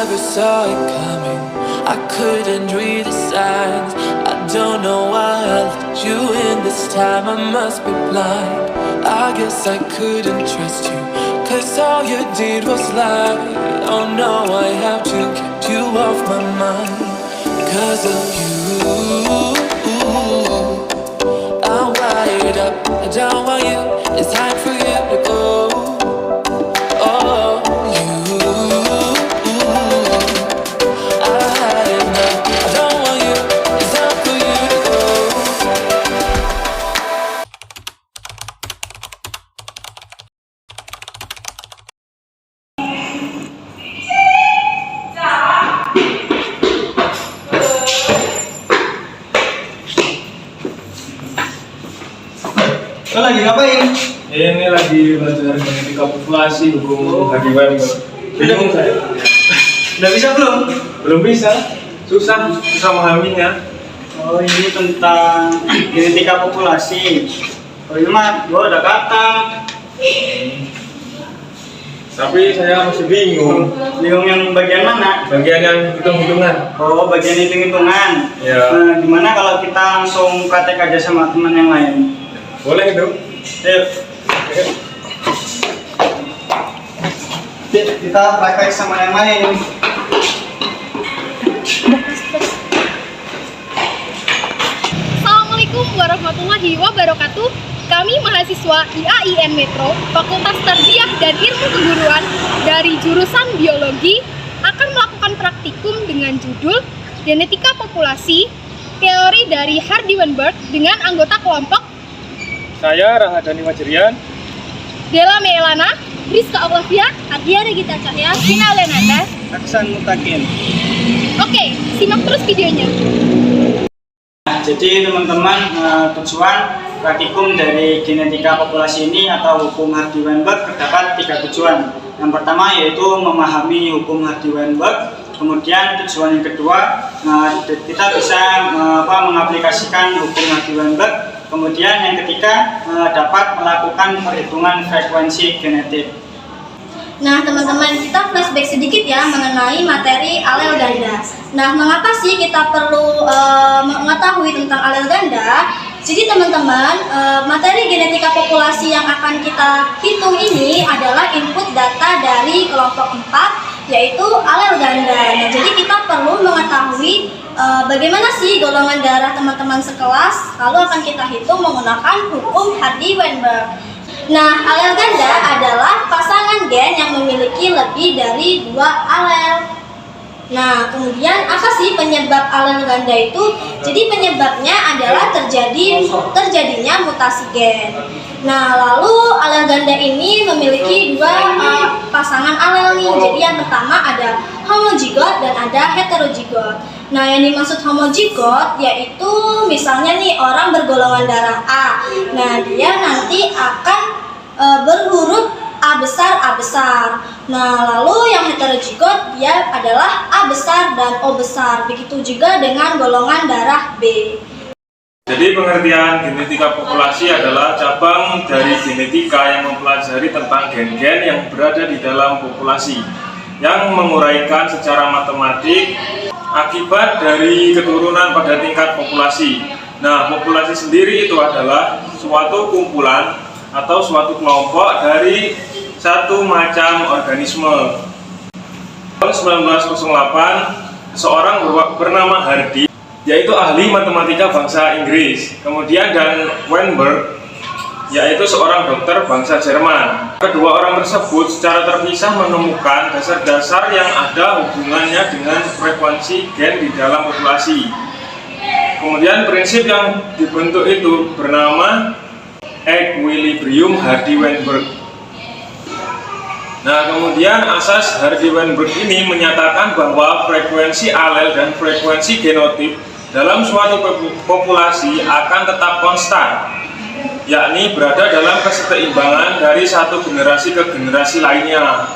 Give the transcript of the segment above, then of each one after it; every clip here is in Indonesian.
never saw it coming. I couldn't read the signs. I don't know why I let you in this time. I must be blind. I guess I couldn't trust you, 'cause all you did was lie. Oh no, I have to keep you off my mind. 'Cause of you, I'm wired up. I don't want you, it's time for you to go. Oh, you, I had enough. I don't want you, it's time for you to go. Lo lagi ngapain? Ini lagi belajar genetika populasi hukum Hardy Weinberg. Bingung saya? Udah bisa belum? Belum bisa, susah memahaminya. Oh, ini tentang genetika populasi. Oh, ini mah gua udah kata. Tapi saya masih bingung. Bingung yang bagian mana? Bagian yang hitung-hitungan. Oh, bagian hitung-hitungan. Ya. Nah, gimana kalau kita langsung praktek aja sama teman yang lain? Boleh dong. Yuk. Kita praktek sama yang lain. Assalamualaikum warahmatullahi wabarakatuh. Kami mahasiswa IAIN Metro, Fakultas Tarbiyah dan Ilmu Keguruan dari jurusan Biologi akan melakukan praktikum dengan judul Genetika Populasi, teori dari Hardy Weinberg dengan anggota kelompok Saya Rahadani Majerian. Dela Meelana, Rizka Octavia, Ardia Regita Cahya, Vina Lenanda. Aksan Mutakin. Oke, simak terus videonya. Jadi teman-teman, tujuan praktikum dari genetika populasi ini atau hukum Hardy Weinberg terdapat 3 tujuan. Yang pertama yaitu memahami hukum Hardy Weinberg. Kemudian tujuan yang kedua, kita bisa mengaplikasikan hukum Hardy Weinberg. Kemudian yang ketiga, dapat melakukan perhitungan frekuensi genetik. Nah teman-teman, kita flashback sedikit ya mengenai materi alel ganda. Nah mengapa sih kita perlu mengetahui tentang alel ganda? Jadi teman-teman, materi genetika populasi yang akan kita hitung ini adalah input data dari kelompok 4, yaitu alel ganda. Nah jadi kita perlu mengetahui bagaimana sih golongan darah teman-teman sekelas, lalu akan kita hitung menggunakan hukum Hardy Weinberg. Nah, alel ganda adalah pasangan gen yang memiliki lebih dari 2 alel. Nah, kemudian apa sih penyebab alel ganda itu? Jadi penyebabnya adalah terjadinya mutasi gen. Nah, lalu alel ganda ini memiliki 2 pasangan alel nih. Jadi yang pertama ada homozigot dan ada heterozigot. Nah, yang dimaksud homozigot yaitu misalnya nih orang bergolongan darah A. Nah, dia nanti akan berhuruf A besar. Nah, lalu yang heterozigot dia adalah A besar dan O besar. Begitu juga dengan golongan darah B. Jadi pengertian genetika populasi adalah cabang dari genetika yang mempelajari tentang gen-gen yang berada di dalam populasi, yang menguraikan secara matematik akibat dari keturunan pada tingkat populasi. Nah, populasi sendiri itu adalah suatu kumpulan atau suatu kelompok dari satu macam organisme. Tahun 1908, seorang bernama Hardy, yaitu ahli matematika bangsa Inggris, kemudian dan Weinberg, yaitu seorang dokter bangsa Jerman. Kedua orang tersebut secara terpisah menemukan dasar-dasar yang ada hubungannya dengan frekuensi gen di dalam populasi. Kemudian prinsip yang dibentuk itu bernama equilibrium Hardy Weinberg. Nah, kemudian asas Hardy Weinberg ini menyatakan bahwa frekuensi alel dan frekuensi genotip dalam suatu populasi akan tetap konstan, yakni berada dalam keseimbangan dari satu generasi ke generasi lainnya.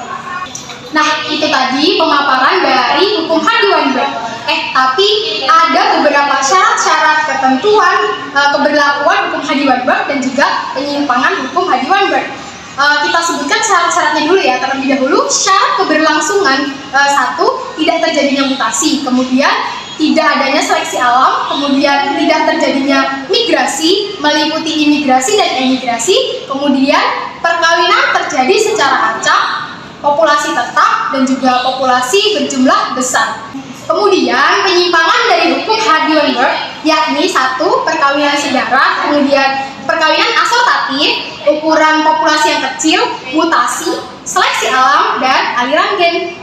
Nah, itu tadi pemaparan dari hukum Hardy Weinberg. Tapi ada beberapa syarat-syarat ketentuan keberlakuan hukum Hardy Weinberg dan juga penyimpangan hukum Hardy Weinberg. kita sebutkan syarat-syaratnya dulu ya. Terlebih dahulu, syarat keberlangsungan satu, tidak terjadinya mutasi, kemudian tidak adanya seleksi alam, kemudian tidak terjadinya migrasi, meliputi imigrasi dan emigrasi, kemudian perkawinan terjadi secara acak, populasi tetap, dan juga populasi berjumlah besar. Kemudian penyimpangan dari hukum Hardy-Weinberg, yakni satu, perkawinan sedarah, kemudian perkawinan asortatif, ukuran populasi yang kecil, mutasi, seleksi alam, dan aliran gen.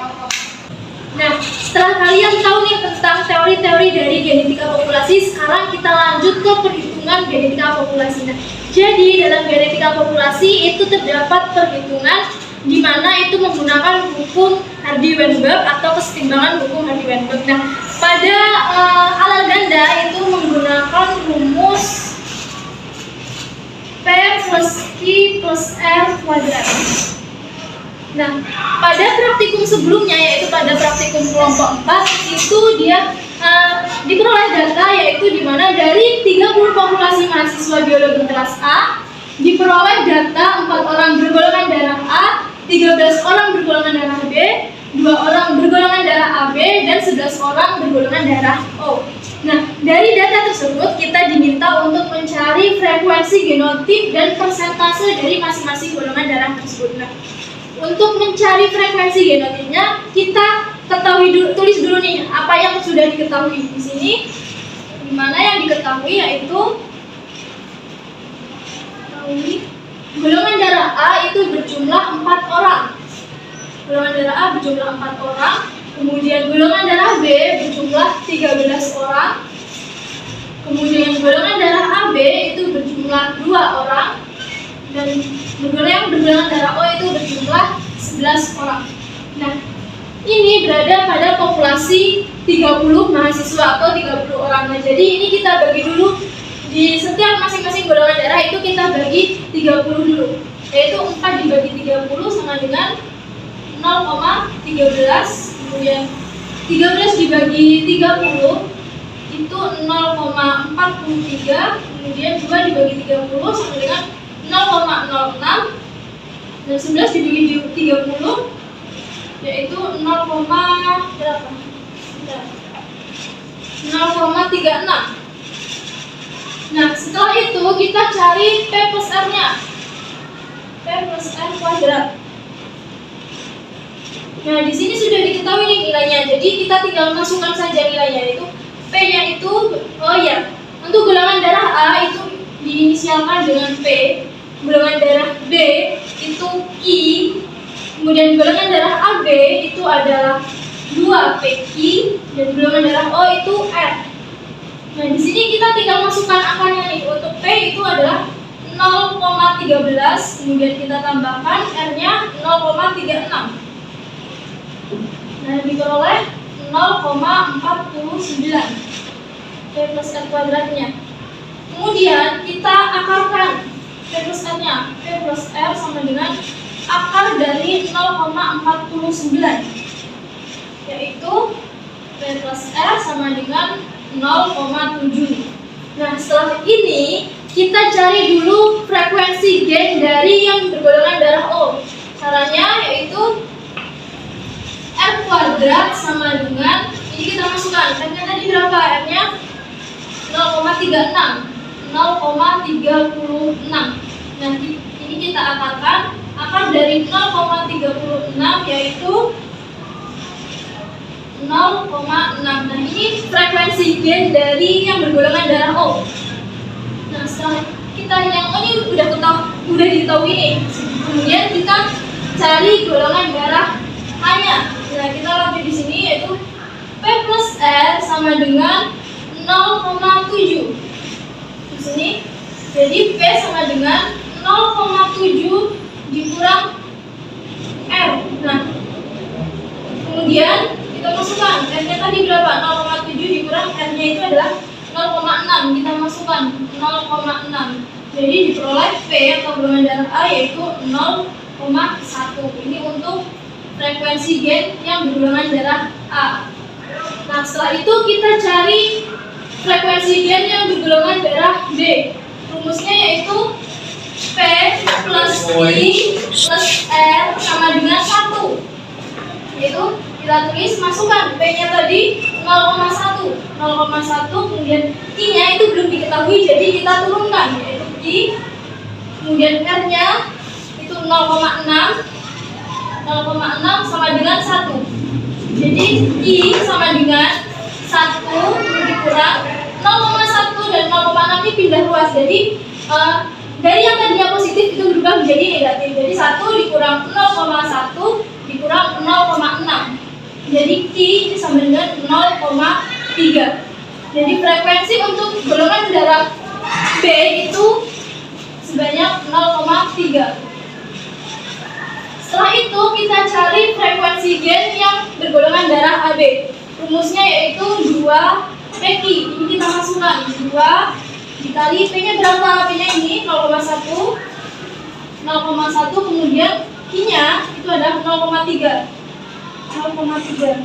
Nah, setelah kalian tahu nih tentang teori-teori dari genetika populasi, sekarang kita lanjut ke perhitungan genetika populasi. Nah, jadi dalam genetika populasi itu terdapat perhitungan di mana itu menggunakan hukum Hardy-Weinberg atau kesetimbangan hukum Hardy-Weinberg. Nah, pada alel ganda itu menggunakan rumus P plus Q plus R kuadrat. Nah, pada praktikum sebelumnya, yaitu pada praktikum kelompok 4, itu dia diperoleh data, yaitu di mana dari 30 populasi mahasiswa biologi kelas A diperoleh data 4 orang bergolongan darah A, 13 orang bergolongan darah B, 2 orang bergolongan darah AB, dan 11 orang bergolongan darah O. Nah, dari data tersebut kita diminta untuk mencari frekuensi genotip dan persentase dari masing-masing golongan darah tersebut. Nah, untuk mencari frekuensi genotipnya, kita tulis dulu nih apa yang sudah diketahui di sini. Dimana yang diketahui yaitu golongan darah A itu berjumlah 4 orang. Golongan darah A berjumlah 4 orang. Kemudian golongan darah B berjumlah 13 orang. Kemudian golongan darah AB itu berjumlah 2 orang. Dan bergolongan darah O itu berjumlah 11 orang. Nah, ini berada pada populasi 30 mahasiswa atau 30 orang. Nah, jadi ini kita bagi dulu. Di setiap masing-masing golongan darah itu kita bagi 30 dulu, yaitu 4 dibagi 30 sama dengan 0,13. Kemudian 13 dibagi 30 itu 0,43. Kemudian 2 dibagi 30 sama dengan 0,06. Dan 11 dibagi 30 yaitu 0,36. Nah, setelah itu kita cari P plus R-nya. P plus R kuadrat. Nah, di sini sudah diketahui nih nilainya. Jadi kita tinggal masukkan saja nilainya, yaitu P-nya itu, untuk golongan darah A itu diinisialkan dengan P, golongan darah B itu I, kemudian golongan darah AB itu adalah 2PQ, dan golongan darah O itu R. Nah, di sini kita tinggal masukkan angkanya nih. Untuk P itu adalah 0,13, kemudian kita tambahkan R-nya 0,36. Nah, diperoleh 0,49 P plus R kuadratnya. Kemudian kita akarkan P plus R-nya. P plus R sama dengan akar dari 0,49, yaitu P plus R sama dengan 0,7. Nah, setelah ini kita cari dulu frekuensi gen dari yang bergolongan darah O. Caranya yaitu R kuadrat sama dengan, ini kita masukkan, R-nya tadi berapa? R-nya 0,36. Nah, ini kita akarkan. Akar dari 0,36 yaitu 0,6. Nah, ini frekuensi gen dari yang bergolongan darah O. Nah, setelah kita yang O ini udah diketahui nih. Kemudian kita cari golongan darah A-nya. Nah, kita lanjut di sini yaitu P plus R sama dengan 0,7. Di sini jadi P sama dengan 0,7 dikurang R. Nah, kemudian kita masukkan R-nya tadi berapa? 0,7 dikurang R-nya itu adalah 0,6. Kita masukkan 0,6. Jadi diperoleh P atau golongan darah A yaitu 0,1. Ini untuk frekuensi gen yang bergolongan darah A. Nah, setelah itu kita cari frekuensi gen yang bergolongan darah B. Rumusnya yaitu P plus I plus R sama dengan 1. Yaitu kita tulis, masukkan P-nya tadi 0,1. 0,1, kemudian I-nya itu belum diketahui, jadi kita turunkan, yaitu I. Kemudian R-nya itu 0,6. 0,6 sama dengan 1. Jadi I sama dengan 1 dikurang 0,1 dan 0,6 ini pindah ruas. Jadi dari yang tadinya positif itu berubah menjadi negatif. Jadi 1 dikurang 0,1 dikurang 0,6. Jadi Q itu sama dengan 0,3. Jadi frekuensi untuk golongan darah B itu sebanyak 0,3. Setelah itu kita cari frekuensi gen yang bergolongan darah AB. Rumusnya yaitu 2PQ. Ini kita masukkan 2 dikali P-nya berapa? P-nya ini 0,1. 0,1, kemudian Q-nya itu adalah 0,3. 0,3.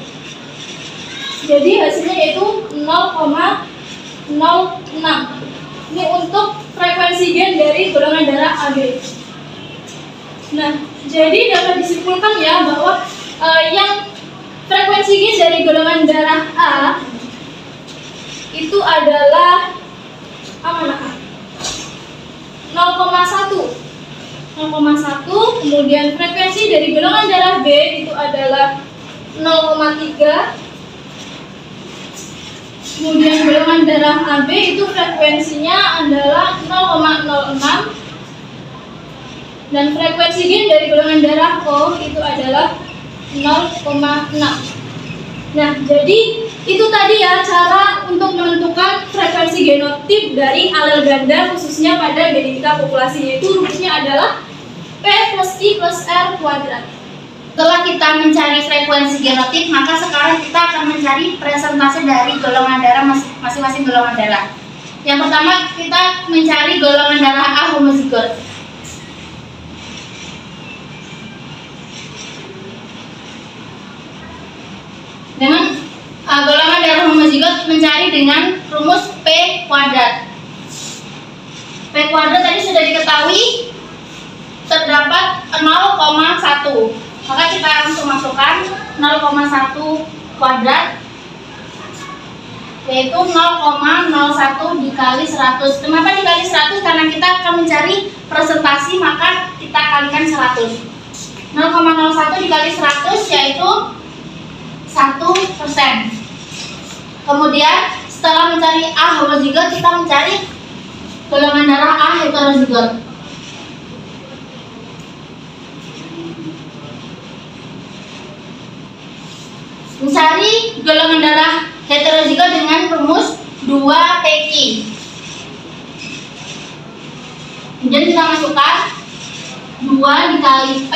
Jadi hasilnya yaitu 0,06. Ini untuk frekuensi gen dari golongan darah AB. Nah, jadi dapat disimpulkan ya bahwa yang frekuensi gen dari golongan darah A itu adalah 0,1. 0,1, kemudian frekuensi dari golongan darah B itu adalah 0,3. Kemudian golongan darah AB itu frekuensinya adalah 0,06. Dan frekuensi gen dari golongan darah O itu adalah 0,6. Nah, jadi itu tadi ya cara untuk menentukan frekuensi genotip dari alel ganda khususnya pada genetika populasi, yaitu rumusnya adalah P plus I plus R kuadrat. Setelah kita mencari frekuensi genotip, maka sekarang kita akan mencari presentase dari golongan darah masing-masing golongan darah. Yang pertama kita mencari golongan darah A homozigot. Dengan golongan darah homozigot mencari dengan rumus P kuadrat. P kuadrat tadi sudah diketahui terdapat 0,1. Maka kita langsung masukkan 0,1 kuadrat yaitu 0,01 dikali 100. Kenapa dikali 100? Karena kita akan mencari presentasi, maka kita kalikan 100. 0,01 dikali 100 yaitu 1%. Kemudian setelah mencari A homozigot, kita mencari golongan darah A heterozigot. Mencari golongan darah heterozigot dengan rumus 2PQ. Kemudian kita masukkan 2 dikali P,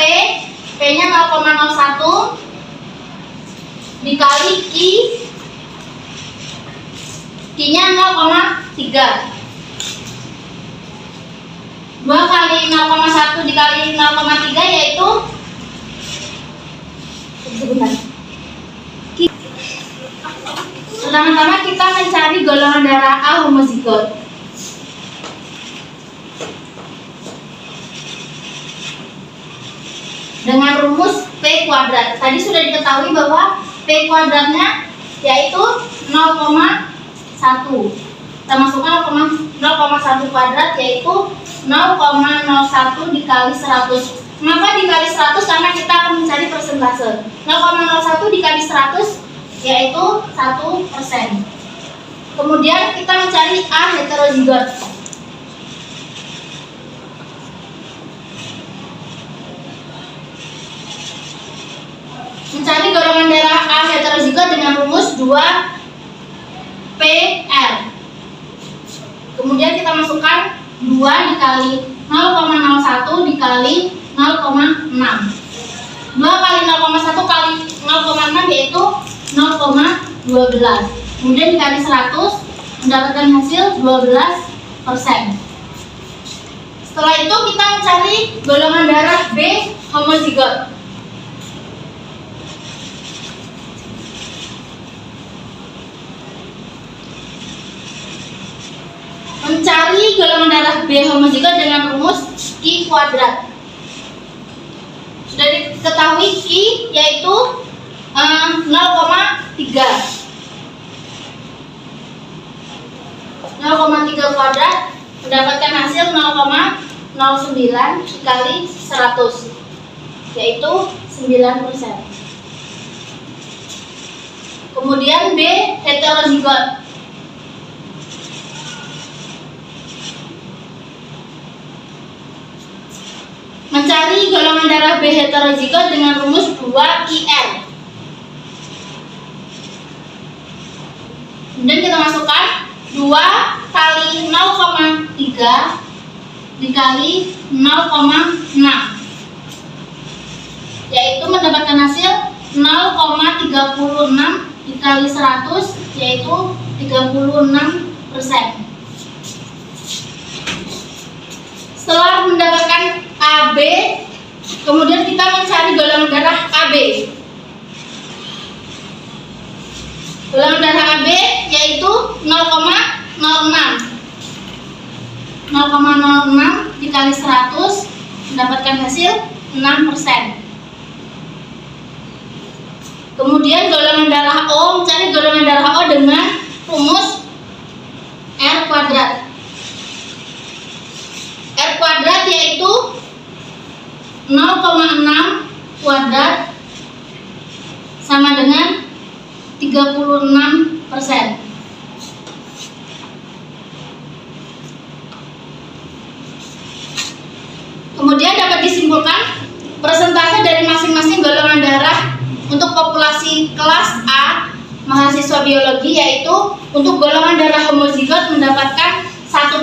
P-nya 0,01 dikali Q, Q-nya 0,3. 2 kali 0,1 dikali 0,3 yaitu pertama-tama kita mencari golongan darah A homozigot. Dengan rumus P kuadrat. Tadi sudah diketahui bahwa P kuadratnya yaitu 0,1. Kita masukkan 0,1 kuadrat yaitu 0,01 dikali 100. Kenapa dikali 100? Karena kita akan mencari persentase. 0,01 dikali 100 yaitu 1%. Kemudian kita mencari A heterozigot. Mencari golongan darah A heterozigot dengan rumus 2PR. Kemudian kita masukkan 2 dikali 0,01 dikali 0,6. 2 kali 0,1 kali 0,6 yaitu 0,12. Kemudian dikali 100 mendapatkan hasil 12%. Setelah itu kita mencari golongan darah B homozigot. Mencari golongan darah B homozigot dengan rumus Q kuadrat. sudah diketahui Ki yaitu 0,3. 0,3 kuadrat mendapatkan hasil 0,09 dikali 100 yaitu 9%. Kemudian B heterozigot. Mencari golongan darah B heterozigot dengan rumus 2IR. Kemudian kita masukkan 2 kali 0,3 dikali 0,6 yaitu mendapatkan hasil 0,36 dikali 100 yaitu 36%. Setelah mendapatkan AB, kemudian kita mencari golongan darah AB. Golongan darah AB yaitu 0,06 dikali 100 mendapatkan hasil 6%. Kemudian golongan darah O, mencari golongan darah O dengan rumus R kuadrat. R kuadrat yaitu 0,6 kuadrat sama dengan 36%. Kemudian dapat disimpulkan persentase dari masing-masing golongan darah untuk populasi kelas A mahasiswa biologi, yaitu untuk golongan darah homozigot mendapatkan 1%,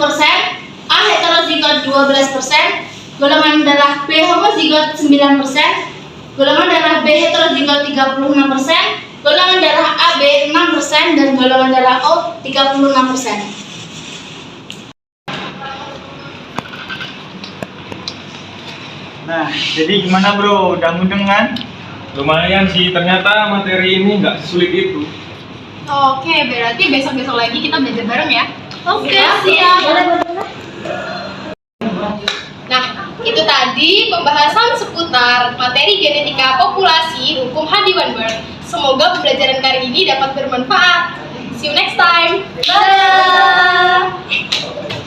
A heterozigot 12%, golongan darah B homozigot 9%, golongan darah B heterozigot 36%, golongan darah AB 6%, dan golongan darah O 36%. Nah, jadi gimana bro? Udah mudeng kan? Lumayan sih, ternyata materi ini nggak sesulit itu. Oke, berarti besok-besok lagi kita belajar bareng ya. Oke, siap. Nah, itu tadi pembahasan seputar materi genetika populasi hukum Hardy-Weinberg. Semoga pembelajaran kali ini dapat bermanfaat. See you next time. Bye.